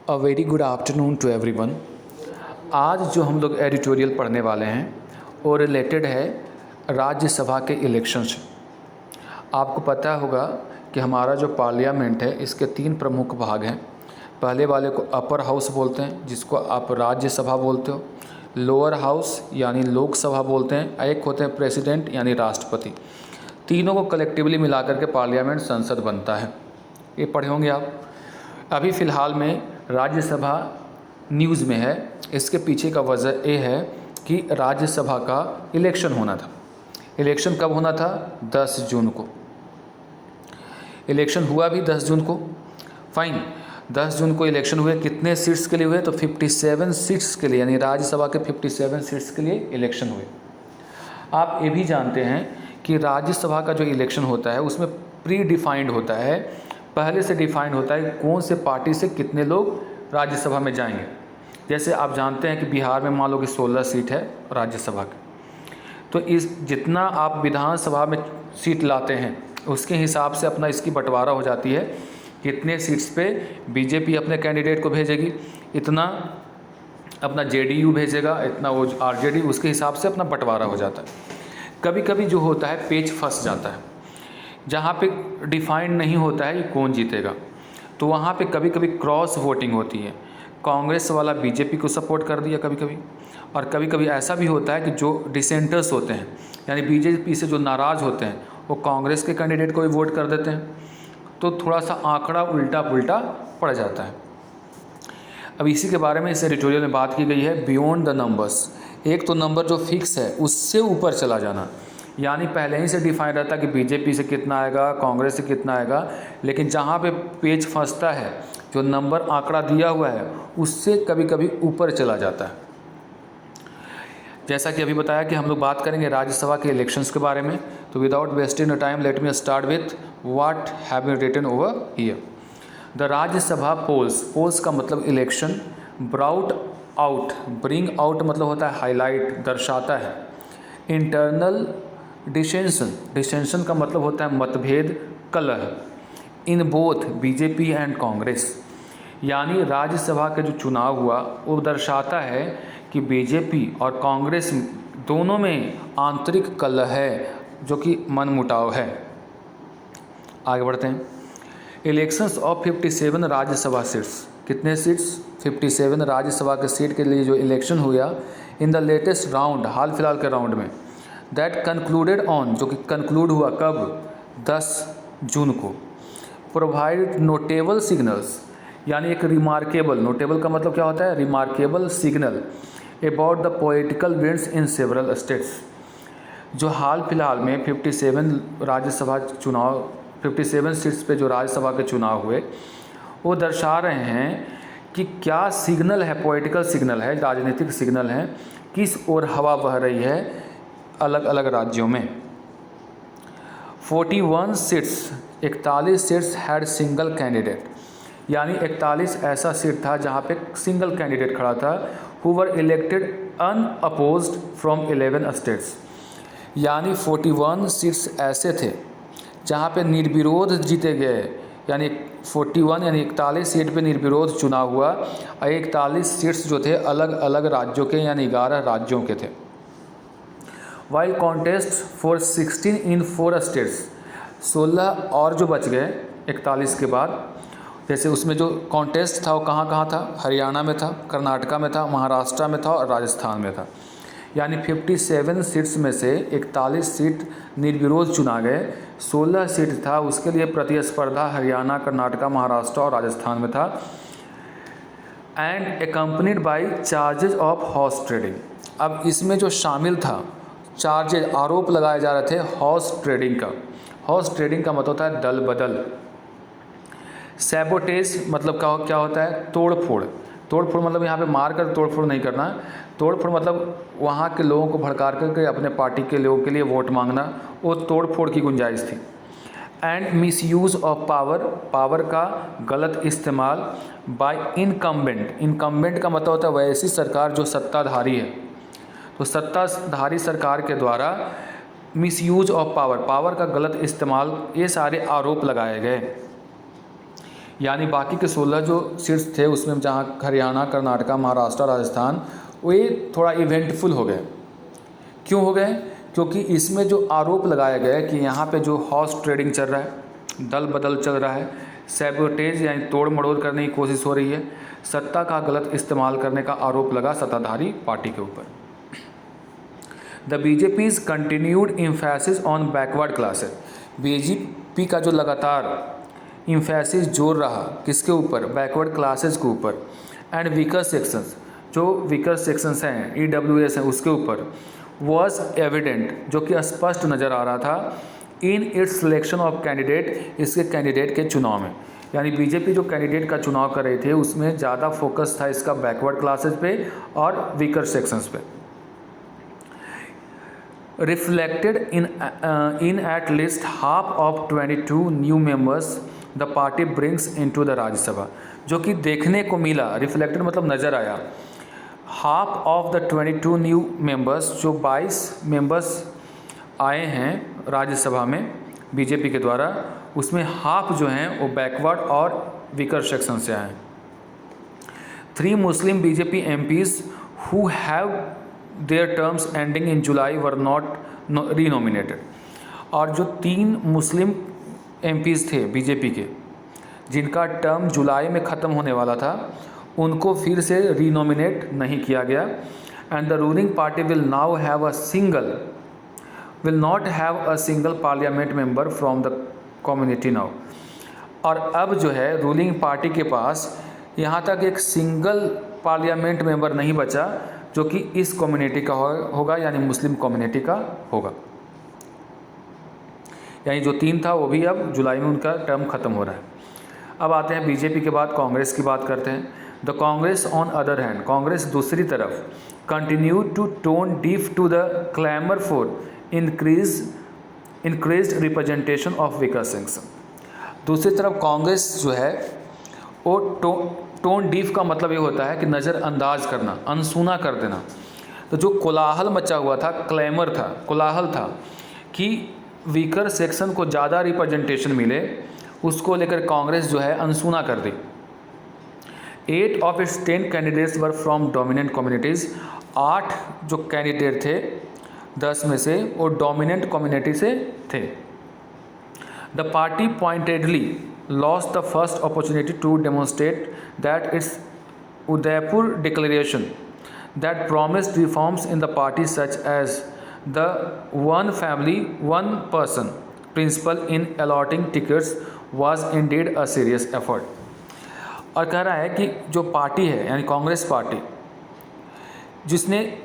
A very good afternoon to everyone. आज जो हम लोग एडिटोरियल पढ़ने वाले हैं वो रिलेटेड है राज्यसभा के इलेक्शन से। आपको पता होगा कि हमारा जो पार्लियामेंट है इसके 3 प्रमुख भाग हैं। पहले वाले को अपर हाउस बोलते हैं, जिसको आप राज्यसभा बोलते हो। लोअर हाउस यानी लोकसभा बोलते हैं। एक होते हैं प्रेसिडेंट यानी राष्ट्रपति। तीनों को कलेक्टिवली मिलाकर के पार्लियामेंट संसद बनता है। ये पढ़े होंगे आप। अभी फ़िलहाल में राज्यसभा न्यूज़ में है। इसके पीछे का वजह ये है कि राज्यसभा का इलेक्शन होना था। इलेक्शन कब होना था? 10 जून को। इलेक्शन हुआ भी 10 जून को। फाइन, 10 जून को इलेक्शन हुए। कितने सीट्स के लिए हुए? तो 57 सीट्स के लिए, यानी राज्यसभा के 57 सीट्स के लिए इलेक्शन हुए। आप ये भी जानते हैं कि राज्यसभा का जो इलेक्शन होता है उसमें प्री डिफाइंड होता है, पहले से डिफाइंड होता है कौन से पार्टी से कितने लोग राज्यसभा में जाएंगे। जैसे आप जानते हैं कि बिहार में मान लो कि 16 सीट है राज्यसभा की, तो इस जितना आप विधानसभा में सीट लाते हैं उसके हिसाब से अपना इसकी बंटवारा हो जाती है। कितने सीट्स पे बीजेपी अपने कैंडिडेट को भेजेगी, इतना अपना जेडीयू भेजेगा, इतना वो आरजेडी, उसके हिसाब से अपना बंटवारा हो जाता है। कभी कभी जो होता है पेच फंस जाता है, जहाँ पे डिफाइंड नहीं होता है ये कौन जीतेगा, तो वहाँ पे कभी कभी क्रॉस वोटिंग होती है। कांग्रेस वाला बीजेपी को सपोर्ट कर दिया कभी कभी, और कभी कभी ऐसा भी होता है कि जो डिसेंटर्स होते हैं यानी बीजेपी से जो नाराज़ होते हैं वो कांग्रेस के कैंडिडेट को भी वोट कर देते हैं। तो थोड़ा सा आंकड़ा उल्टा पुल्टा पड़ जाता है। अब इसी के बारे में इस एडिटोरियल में बात की गई है, बियॉन्ड द नंबर्स। एक तो नंबर जो फिक्स है उससे ऊपर चला जाना, यानी पहले ही से डिफाइन रहता कि बीजेपी से कितना आएगा, कांग्रेस से कितना आएगा, लेकिन जहाँ पे पेच फंसता है जो नंबर आंकड़ा दिया हुआ है उससे कभी कभी ऊपर चला जाता है। जैसा कि अभी बताया कि हम लोग बात करेंगे राज्यसभा के इलेक्शंस के बारे में। तो without wasting the time let me start with what have been written over here. The Rajya Sabha polls का मतलब election, brought out, bring out मतलब होता है हाईलाइट, दर्शाता है। इंटरनल डिसेंशन का मतलब होता है मतभेद, कलह। In both BJP and Congress, यानी राज्यसभा का जो चुनाव हुआ वो दर्शाता है कि बीजेपी और कांग्रेस दोनों में आंतरिक कलह है, जो कि मनमुटाव है। आगे बढ़ते हैं। Elections of 57 Rajya Sabha seats. कितने सीट्स? 57 राज्यसभा के सीट के लिए जो इलेक्शन हुआ इन द लेटेस्ट राउंड, हाल फिलहाल के राउंड में, दैट कंक्लूडेड ऑन, जो कि कंक्लूड हुआ कब? 10 जून को। प्रोवाइड नोटेबल सिग्नल्स, यानी एक रिमार्केबल, नोटेबल का मतलब क्या होता है? Remarkable signal about the political winds in several states. जो हाल फिलहाल में 57 राज्यसभा चुनाव, 57 सीट्स पे जो राज्यसभा के चुनाव हुए वो दर्शा रहे हैं कि क्या सिग्नल है, पॉलिटिकल सिग्नल है, राजनीतिक सिग्नल है, किस ओर हवा बह रही है अलग अलग राज्यों में। 41 seats, 41 seats had single candidate, यानी 41 ऐसा सीट था जहाँ पे सिंगल कैंडिडेट खड़ा था। Who were elected unopposed from 11 states, यानी 41 सीट्स ऐसे थे जहाँ पे निर्विरोध जीते गए, यानी 41 यानी 41 सीट पे निर्विरोध चुनाव हुआ, और 41 सीट्स जो थे अलग अलग राज्यों के, यानी 11 राज्यों के थे। While contest for 16 in 4 states, 16 और जो बच गए 41 के बाद, जैसे उसमें जो कॉन्टेस्ट था वो कहाँ कहाँ था? हरियाणा में था, कर्नाटका में था, महाराष्ट्र में था और राजस्थान में था। यानी 57 सीट्स में से 41 सीट निर्विरोध चुना गए, 16 सीट था उसके लिए प्रतिस्पर्धा हरियाणा, कर्नाटका, महाराष्ट्र और राजस्थान में था। And accompanied by charges of horse trading. अब इसमें जो शामिल था, चार्जेज, आरोप लगाए जा रहे थे हॉर्स ट्रेडिंग का। हॉर्स ट्रेडिंग का मतलब होता है दल बदल। सैबोटेज मतलब क्या होता है? तोड़ फोड़। तोड़ फोड़ मतलब यहाँ पे मार कर तोड़ फोड़ नहीं करना। तोड़ फोड़ मतलब वहाँ के लोगों को भड़का करके अपने पार्टी के लोगों के लिए वोट मांगना, वो तोड़ फोड़ की गुंजाइश थी। And misuse of power, power का गलत इस्तेमाल बाय इनकम्बेंट। इनकम्बेंट का मतलब होता है वैसी सरकार जो सत्ताधारी है, तो सत्ताधारी सरकार के द्वारा मिसयूज ऑफ पावर, पावर का गलत इस्तेमाल, ये सारे आरोप लगाए गए। यानी बाकी के 16 जो सीट्स थे उसमें जहाँ हरियाणा, कर्नाटका, महाराष्ट्र, राजस्थान, ये थोड़ा इवेंटफुल हो गए। क्यों हो गए? क्योंकि इसमें जो आरोप लगाया गया कि यहाँ पे जो हॉर्स ट्रेडिंग चल रहा है, दल बदल चल रहा है, सैबोटेज यानी तोड़ मड़ोड़ करने की कोशिश हो रही है, सत्ता का गलत इस्तेमाल करने का आरोप लगा सत्ताधारी पार्टी के ऊपर। The BJP's continued emphasis on backward classes. BJP का जो लगातार इम्फेसिस जोर रहा किसके ऊपर? बैकवर्ड क्लासेस के ऊपर, एंड वीकर सेक्शंस, जो वीकर सेक्शंस हैं, EWS हैं, उसके ऊपर वॉज एविडेंट, जो कि स्पष्ट नज़र आ रहा था in its selection of candidate, इसके कैंडिडेट के चुनाव में। यानी बीजेपी जो कैंडिडेट का चुनाव कर रहे थे उसमें ज़्यादा फोकस था इसका बैकवर्ड क्लासेस पे और वीकर सेक्शंस पे। Reflected in at least half of 22 new members the party brings into the Rajya Sabha, जो कि देखने को मिला, रिफ्लेक्टेड मतलब नज़र आया, half of the 22 new members, जो 22 मेंबर्स आए हैं राज्यसभा में बीजेपी के द्वारा, उसमें हाफ जो हैं वो बैकवर्ड और वीकर सेक्शन से आए हैं। 3 Muslim BJP MPs who have their terms ending in July were not renominated, और जो 3 मुस्लिम MPs थे बीजेपी के जिनका टर्म जुलाई में ख़त्म होने वाला था, उनको फिर से रीनोमिनेट नहीं किया गया। And the ruling party will not have a single parliament member from the community now. और अब जो है रूलिंग पार्टी के पास यहाँ तक एक सिंगल पार्लियामेंट मेंबर नहीं बचा जो कि इस कम्युनिटी का होगा, यानी मुस्लिम कम्युनिटी का होगा। यानी जो 3 था वो भी अब जुलाई में उनका टर्म ख़त्म हो रहा है। अब आते हैं बीजेपी के बाद कांग्रेस की बात करते हैं। The Congress on other hand, Congress दूसरी तरफ continue to tone deaf to the clamour for increased representation of weaker section. दूसरी तरफ कांग्रेस जो है वो टोन डीफ का मतलब ये होता है कि नज़रअंदाज करना, अनसुना कर देना। तो जो कोलाहल मचा हुआ था, क्लैमर था, कोलाहल था कि वीकर सेक्शन को ज़्यादा रिप्रेजेंटेशन मिले, उसको लेकर कांग्रेस जो है अनसुना कर दी। 8 of its 10 candidates were from dominant communities, 8 जो कैंडिडेट थे 10 में से वो डोमिनेंट कम्युनिटी से थे। The party pointedly lost the first opportunity to demonstrate that its Udaipur declaration that promised reforms in the party such as the one family one person principle in allotting tickets was indeed a serious effort। और कह रहा है कि जो party है यानी Congress party, जिसने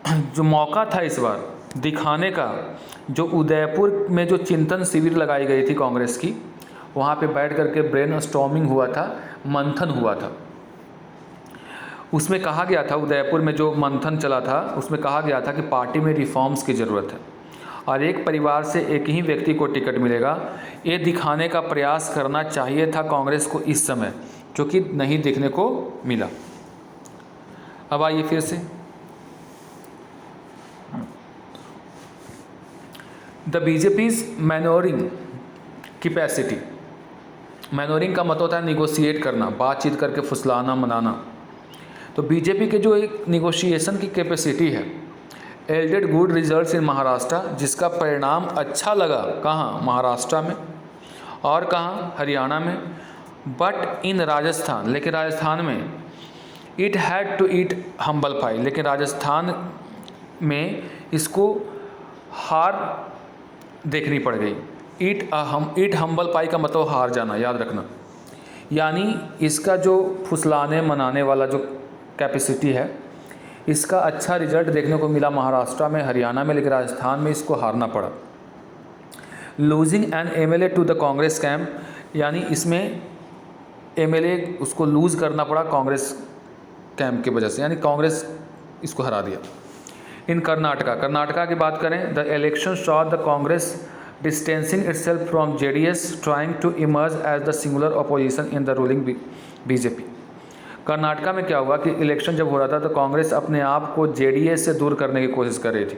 जो मौका था इस बार दिखाने का, जो उदयपुर में जो चिंतन शिविर लगाई गई थी कांग्रेस की, वहाँ पे बैठ करके ब्रेन स्टॉर्मिंग हुआ था, मंथन हुआ था। उसमें कहा गया था, उदयपुर में जो मंथन चला था उसमें कहा गया था कि पार्टी में रिफॉर्म्स की ज़रूरत है और एक परिवार से एक ही व्यक्ति को टिकट मिलेगा। ये दिखाने का प्रयास करना चाहिए था कांग्रेस को इस समय, जो कि नहीं देखने को मिला। अब आइए फिर से, द बीजेपीज मैनोरिंग कैपेसिटी। मैनोरिंग का मतलब होता है निगोशिएट करना, बातचीत करके फुसलाना, मनाना। तो बीजेपी के जो एक निगोशिएशन की कैपेसिटी है, एल्डेड गुड रिजल्ट्स इन महाराष्ट्र, जिसका परिणाम अच्छा लगा कहाँ? महाराष्ट्र में, और कहाँ? हरियाणा में। बट इन राजस्थान, लेकिन राजस्थान में it had to eat humble pie, लेकिन राजस्थान में इसको हार देखनी पड़ गई। ईट हम्बल पाई का मतलब हार जाना, याद रखना। यानी इसका जो फुसलाने मनाने वाला जो कैपेसिटी है, इसका अच्छा रिजल्ट देखने को मिला महाराष्ट्र में, हरियाणा में, लेकिन राजस्थान में इसको हारना पड़ा। Losing an MLA to the Congress camp, यानी इसमें MLA उसको लूज़ करना पड़ा कांग्रेस कैंप की वजह से, यानी कांग्रेस इसको हरा दिया। इन कर्नाटका की बात करें, the election saw the Congress distancing itself from JDS, trying to emerge as the singular opposition in the ruling BJP। Karnataka में क्या हुआ कि इलेक्शन जब हो रहा था तो कांग्रेस अपने आप को JDS से दूर करने की कोशिश कर रही थी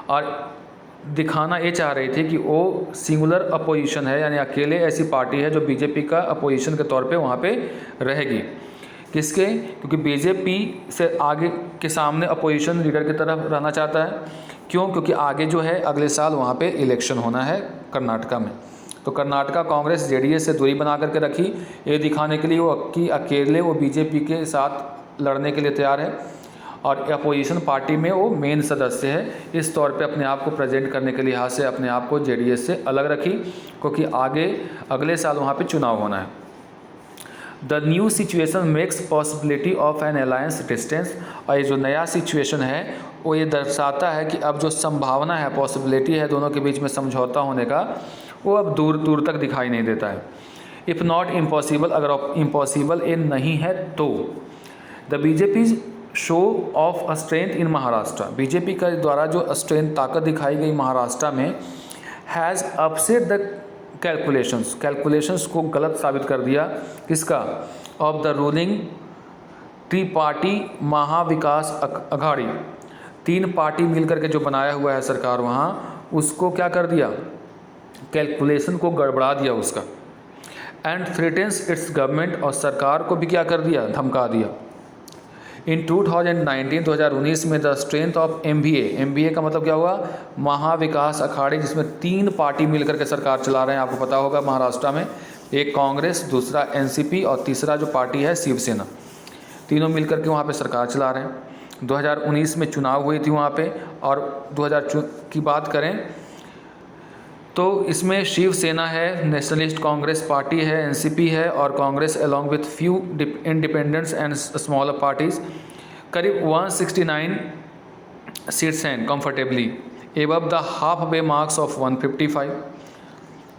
और दिखाना ये चाह रही थी कि वो सिंगुलर अपोजिशन है, यानी अकेले ऐसी पार्टी है जो बीजेपी का अपोजिशन के तौर पे वहाँ पे रहेगी। किसके? क्योंकि बीजेपी से आगे के सामने अपोजिशन लीडर की तरफ रहना चाहता है। क्यों? क्योंकि आगे जो है अगले साल वहाँ पे इलेक्शन होना है कर्नाटका में। तो कर्नाटका कांग्रेस जेडीएस से दूरी बना करके रखी, ये दिखाने के लिए वो कि अकेले वो बीजेपी के साथ लड़ने के लिए तैयार है और अपोजिशन पार्टी में वो मेन सदस्य है। इस तौर पे अपने आप को प्रेजेंट करने के लिहाज से अपने आप को जेडीएस से अलग रखी, क्योंकि आगे अगले साल वहाँ पे चुनाव होना है। The new situation makes possibility of N alliance distance. और ये जो नया सिचुएशन है वो ये दर्शाता है कि अब जो संभावना है, पॉसिबिलिटी है दोनों के बीच में समझौता होने का, वो अब दूर दूर तक दिखाई नहीं देता है। इफ़ नॉट इम्पॉसिबल, अगर इम्पॉसिबल ये नहीं है तो। The BJP show of a strength in Maharashtra, BJP का द्वारा जो स्ट्रेंथ ताकत दिखाई गई महाराष्ट्र में, हैज़ अपसेट द कैलकुलेशंस को गलत साबित कर दिया। किसका? Of the ruling tripartite Maha Vikas Aghadi, 3 party मिलकर के जो बनाया हुआ है सरकार वहाँ, उसको क्या कर दिया? कैलकुलेशन को गड़बड़ा दिया उसका। एंड थ्रेटन्स इट्स गवर्नमेंट, और सरकार को भी क्या कर दिया? धमका दिया। इन 2019 में द स्ट्रेंथ ऑफ MVA का मतलब क्या हुआ? महाविकास अखाड़े, जिसमें 3 पार्टी मिलकर के सरकार चला रहे हैं। आपको पता होगा महाराष्ट्र में एक कांग्रेस, दूसरा NCP और तीसरा जो पार्टी है शिवसेना, तीनों मिलकर के वहाँ पे सरकार चला रहे हैं। 2019 में चुनाव हुई थी वहाँ पे, और 2000 की बात करें तो इसमें शिवसेना है, नेशनलिस्ट कांग्रेस पार्टी है, NCP है और Congress along with few independents and smaller parties. करीब 169 सीट्स हैं comfortably above the halfway marks of 145।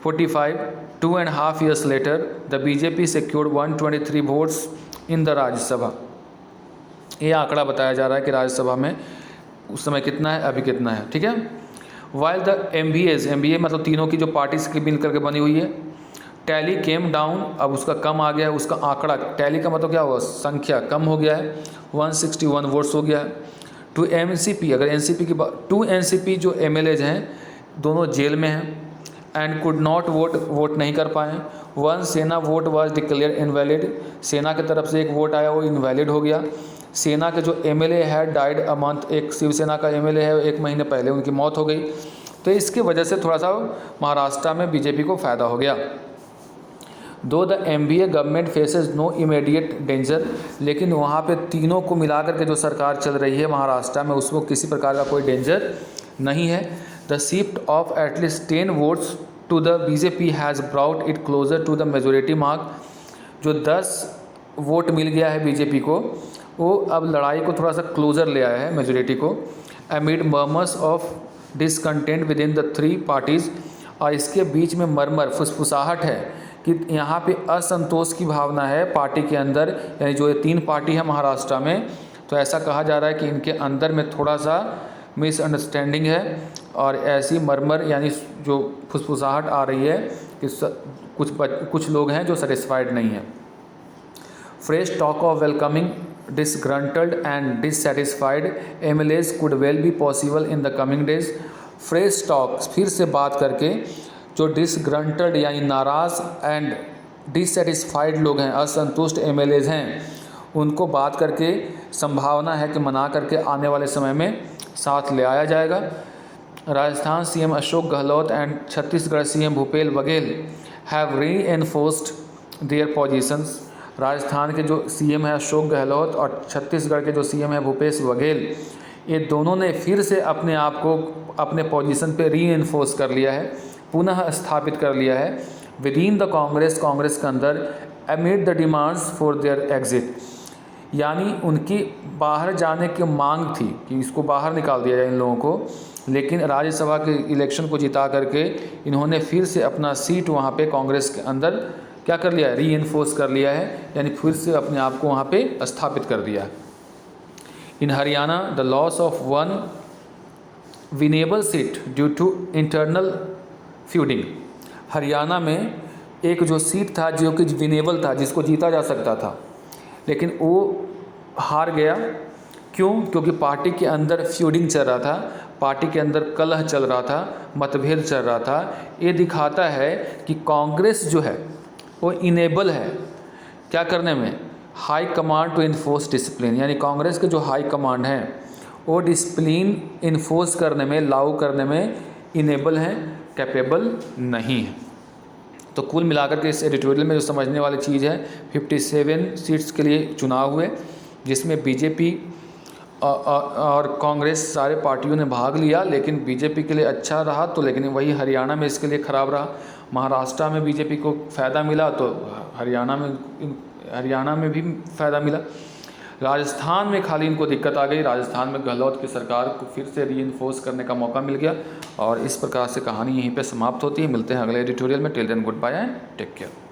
2.5 years later the BJP secured 123 votes in the Rajya Sabha. ये आंकड़ा बताया जा रहा है कि राज्यसभा में उस समय कितना है, अभी कितना है, ठीक है। वाइल द MVA मतलब तीनों की जो पार्टीज की मिल करके बनी हुई है, टैली केम डाउन, अब उसका कम आ गया है, उसका आंकड़ा, टैली का मतलब क्या हुआ? संख्या कम हो गया है, 161 वोट्स हो गया है। टू NCP, अगर NCP की बात, 2 NCP जो MLAs हैं दोनों जेल में हैं एंड कुड नॉट वोट नहीं कर पाए। 1 सेना वोट वाज डिक्लेयर इनवैलिड, सेना की तरफ से एक वोट आया वो इनवैलिड हो गया। सेना के जो MLA है डाइड अ मंथ, एक शिवसेना का MLA है 1 महीने पहले उनकी मौत हो गई। तो इसकी वजह से थोड़ा सा महाराष्ट्र में बीजेपी को फ़ायदा हो गया। Though the MVA government faces no immediate danger, लेकिन वहाँ पे तीनों को मिलाकर के जो सरकार चल रही है महाराष्ट्र में उसको किसी प्रकार का कोई डेंजर नहीं है। The shift of at least 10 votes to the BJP has brought it closer to the majority mark. जो 10 वोट मिल गया है बीजेपी को, वो अब लड़ाई को थोड़ा सा क्लोजर ले आया है मेजोरिटी को। Amid murmurs of discontent with in the 3 parties, और इसके बीच में मरमर फुसफुसाहट है कि यहाँ पे असंतोष की भावना है पार्टी के अंदर, यानी जो ये 3 पार्टी है महाराष्ट्र में, तो ऐसा कहा जा रहा है कि इनके अंदर में थोड़ा सा मिसअंडरस्टैंडिंग है और ऐसी मरमर यानी जो फुसफुसाहट आ रही है कि कुछ लोग हैं जो सेटिस्फाइड नहीं हैं। Fresh talk of welcoming disgruntled and dissatisfied MLAs could well be possible in the coming days। Fresh talk, फिर से बात करके जो डिसग्रंटल्ड यानी नाराज़ एंड डिससेटिस्फाइड लोग हैं, असंतुष्ट MLAs हैं, उनको बात करके संभावना है कि मना करके आने वाले समय में साथ ले आया जाएगा। Rajasthan CM Ashok Gehlot and Chhattisgarh CM Bhupesh Baghel have reinforced their positions. Rajasthan के जो CM है अशोक गहलोत और छत्तीसगढ़ के जो CM है भूपेश बघेल, ये दोनों ने फिर से अपने आप को अपने पोजीशन पे रीइंफोर्स कर लिया है, पुनः स्थापित कर लिया है विद इन द कांग्रेस के अंदर, amid the demands for their exit. यानी उनकी बाहर जाने की मांग थी कि इसको बाहर निकाल दिया जाए इन लोगों को, लेकिन राज्यसभा के इलेक्शन को जिता करके इन्होंने फिर से अपना सीट वहाँ पे कांग्रेस के अंदर क्या कर लिया है? रीइंफोर्स कर लिया है, यानी फिर से अपने आप को वहाँ पे स्थापित कर दिया है। In Haryana the loss of 1 winnable seat due to internal feuding. Haryana में एक जो सीट था जो कि विनेबल था, जिसको जीता जा सकता था, लेकिन वो हार गया। क्यों? क्योंकि पार्टी के अंदर फ्यूडिंग चल रहा था, पार्टी के अंदर कलह चल रहा था, मतभेद चल रहा था। ये दिखाता है कि कांग्रेस जो है वो इनेबल है क्या करने में, high command to enforce discipline, यानी कांग्रेस के जो हाई कमांड हैं वो डिसिप्लिन इन्फोर्स करने में, लागू करने में इनेबल हैं, कैपेबल नहीं है। तो कुल मिलाकर के इस एडिटोरियल में जो समझने वाली चीज़ है, 57 सीट्स के लिए चुनाव हुए, जिसमें बीजेपी और कांग्रेस सारे पार्टियों ने भाग लिया, लेकिन बीजेपी के लिए अच्छा रहा तो, लेकिन वही हरियाणा में इसके लिए ख़राब रहा। महाराष्ट्र में बीजेपी को फ़ायदा मिला तो हरियाणा में भी फ़ायदा मिला। राजस्थान में खाली इनको दिक्कत आ गई, राजस्थान में गहलोत की सरकार को फिर से रीइंफोर्स करने का मौका मिल गया। और इस प्रकार से कहानी यहीं पे समाप्त होती है। मिलते हैं अगले एडिटोरियल में। Till then good bye and take care.